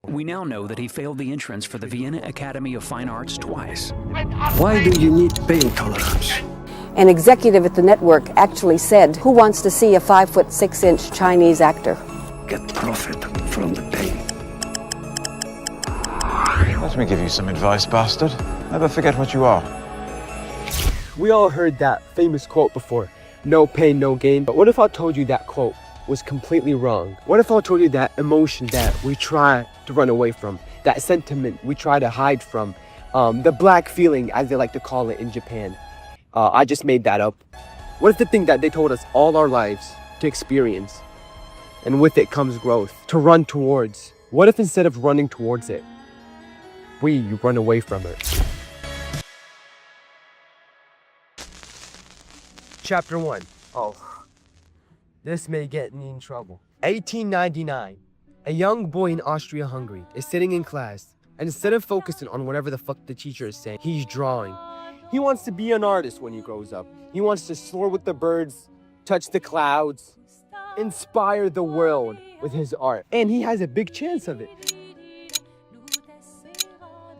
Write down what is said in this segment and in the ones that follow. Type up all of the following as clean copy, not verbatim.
We now know that he failed the entrance for the Vienna Academy of Fine Arts twice. Why do you need pain tolerance? An executive at the network actually said, "Who wants to see a 5'6" Chinese actor?" Get profit from the pain. Let me give you some advice, bastard. Never forget what you are. We all heard that famous quote before, no pain, no gain. But what if I told you that quote was completely wrong? What if I told you that emotion that we try to run away from, that sentiment we try to hide from, the black feeling, as they like to call it in Japan, I just made that up. What if the thing that they told us all our lives to experience, and with it comes growth, to run towards? What if instead of running towards it, we run away from it? Chapter 1. Oh, this may get me in trouble. 1899. A young boy in Austria-Hungary is sitting in class, and instead of focusing on whatever the fuck the teacher is saying, he's drawing. He wants to be an artist when he grows up. He wants to soar with the birds, touch the clouds, inspire the world with his art. And he has a big chance of it.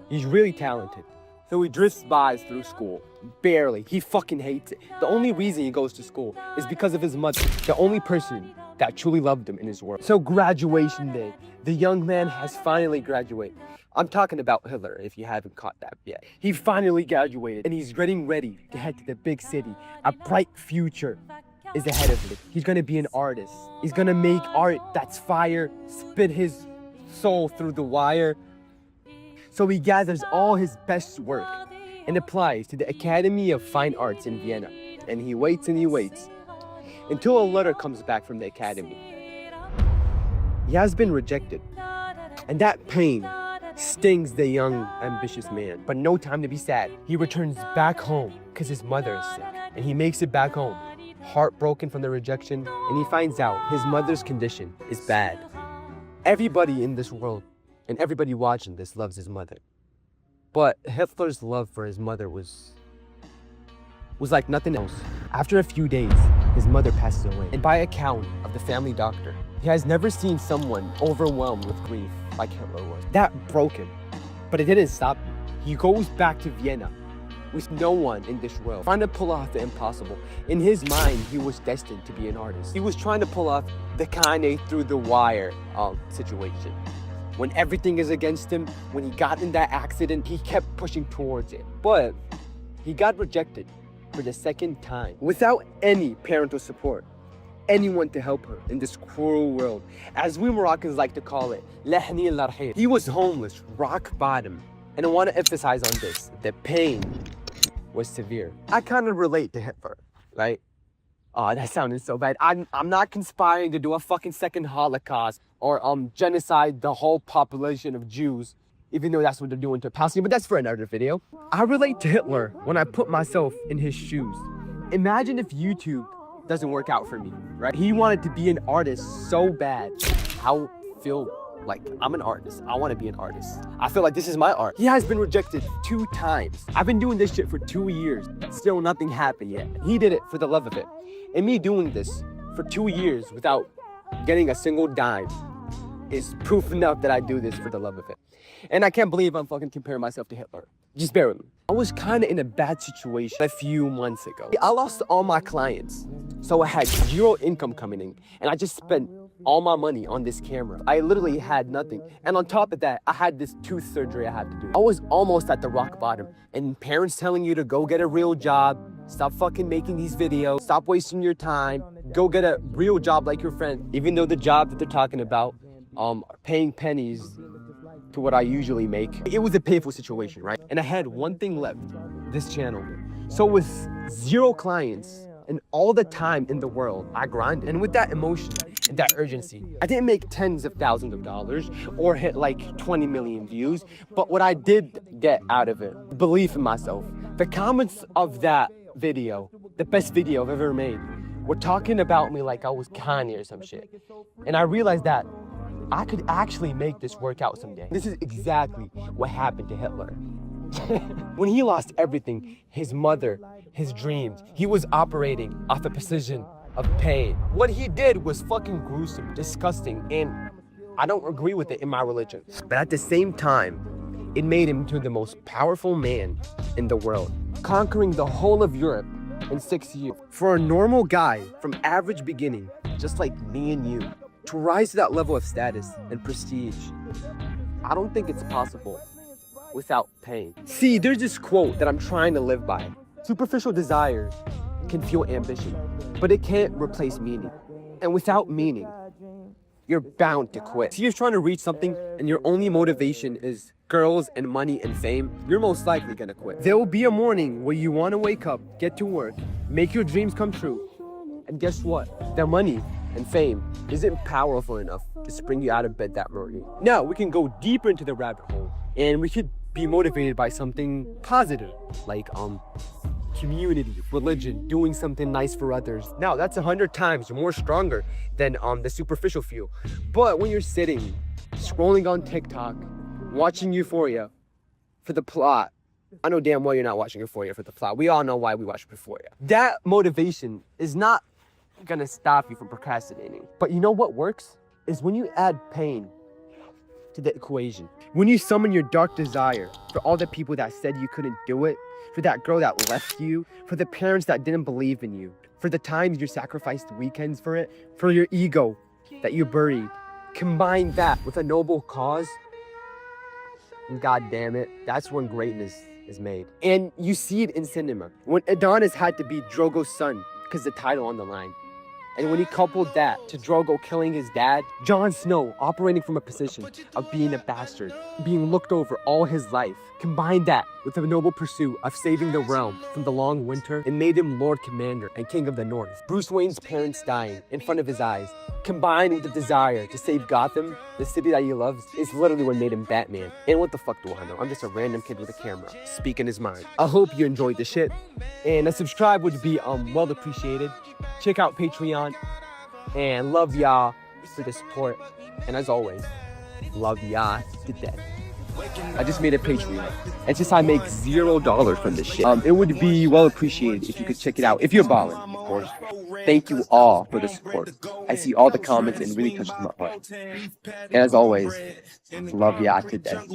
He's really talented. So he drifts by through school. Barely. He fucking hates it. The only reason he goes to school is because of his mother, the only person that truly loved him in his world. So graduation day, the young man has finally graduated. I'm talking about Hitler, if you haven't caught that yet. He finally graduated, and he's getting ready to head to the big city. A bright future is ahead of him. He's gonna be an artist. He's gonna make art that's fire, spit his soul through the wire. So he gathers all his best work and applies to the Academy of Fine Arts in Vienna. And he waits until a letter comes back from the Academy. He has been rejected. And that pain stings the young, ambitious man. But no time to be sad. He returns back home because his mother is sick. And he makes it back home, heartbroken from the rejection. And he finds out his mother's condition is bad. Everybody in this world and everybody watching this loves his mother. But Hitler's love for his mother was like nothing else. After a few days, his mother passes away. And by account of the family doctor, he has never seen someone overwhelmed with grief like Hitler was. That broke him, but it didn't stop him. He goes back to Vienna with no one in this world, trying to pull off the impossible. In his mind, he was destined to be an artist. He was trying to pull off the Kanye through the wire situation. When everything is against him, when he got in that accident, he kept pushing towards it. But he got rejected for the second time without any parental support, anyone to help her in this cruel world. As we Moroccans like to call it, lahni al-rahid. He was homeless, rock bottom. And I want to emphasize on this, the pain was severe. I kind of relate to Hitler, right? Oh, that sounded so bad. I'm not conspiring to do a fucking second Holocaust or genocide the whole population of Jews, even though that's what they're doing to Palestine, but that's for another video. I relate to Hitler when I put myself in his shoes. Imagine if YouTube doesn't work out for me, right? He wanted to be an artist so bad. I feel like I'm an artist. I want to be an artist. I feel like this is my art. He has been rejected 2 times. I've been doing this shit for 2 years. Still nothing happened yet. He did it for the love of it. And me doing this for 2 years without getting a single dime is proof enough that I do this for the love of it. And I can't believe I'm fucking comparing myself to Hitler. Just bear with me. I was kind of in a bad situation a few months ago. I lost all my clients, so I had 0 income coming in, and I just spent all my money on this camera. I literally had nothing. And on top of that, I had this tooth surgery I had to do. I was almost at the rock bottom, and parents telling you to go get a real job, stop fucking making these videos, stop wasting your time, go get a real job like your friend, even though the job that they're talking about are paying pennies to what I usually make. It was a painful situation, right? And I had one thing left, this channel. So with 0 clients and all the time in the world, I grinded. And with that emotion and that urgency, I didn't make tens of thousands of dollars or hit like 20 million views, but what I did get out of it, belief in myself. The comments of that video, the best video I've ever made, were talking about me like I was Kanye or some shit. And I realized that I could actually make this work out someday. This is exactly what happened to Hitler. When he lost everything, his mother, his dreams, he was operating off a position of pain. What he did was fucking gruesome, disgusting, and I don't agree with it in my religion. But at the same time, it made him to the most powerful man in the world, conquering the whole of Europe in 6 years. For a normal guy from average beginning, just like me and you, to rise to that level of status and prestige, I don't think it's possible without pain. See, there's this quote that I'm trying to live by. Superficial desire can fuel ambition, but it can't replace meaning. And without meaning, you're bound to quit. See, you're trying to reach something and your only motivation is girls and money and fame, you're most likely gonna quit. There will be a morning where you wanna wake up, get to work, make your dreams come true. And guess what? The money and fame isn't powerful enough to spring you out of bed that morning. Now, we can go deeper into the rabbit hole and we could be motivated by something positive, like community, religion, doing something nice for others. Now, that's 100 times more stronger than the superficial feel. But when you're sitting, scrolling on TikTok, watching Euphoria for the plot, I know damn well you're not watching Euphoria for the plot. We all know why we watch Euphoria. That motivation is not gonna stop you from procrastinating. But you know what works? Is when you add pain to the equation. When you summon your dark desire for all the people that said you couldn't do it, for that girl that left you, for the parents that didn't believe in you, for the times you sacrificed weekends for it, for your ego that you buried. Combine that with a noble cause, and god damn it, that's when greatness is made. And you see it in cinema. When Adonis had to be Drogo's son because the title on the line. And when he coupled that to Drogo killing his dad, Jon Snow operating from a position of being a bastard, being looked over all his life, combined that with the noble pursuit of saving the realm from the long winter, and made him Lord Commander and King of the North. Bruce Wayne's parents dying in front of his eyes, combined with the desire to save Gotham, the city that he loves, is literally what made him Batman. And what the fuck do I know? I'm just a random kid with a camera, speaking his mind. I hope you enjoyed the shit, and a subscribe would be well appreciated. Check out Patreon, and love y'all for the support. And as always, love y'all to death. I just made a Patreon, and since I make $0 from this shit, it would be well appreciated if you could check it out. If you're ballin', of course. Thank you all for the support. I see all the comments and really touches my heart. And as always, love y'all to death.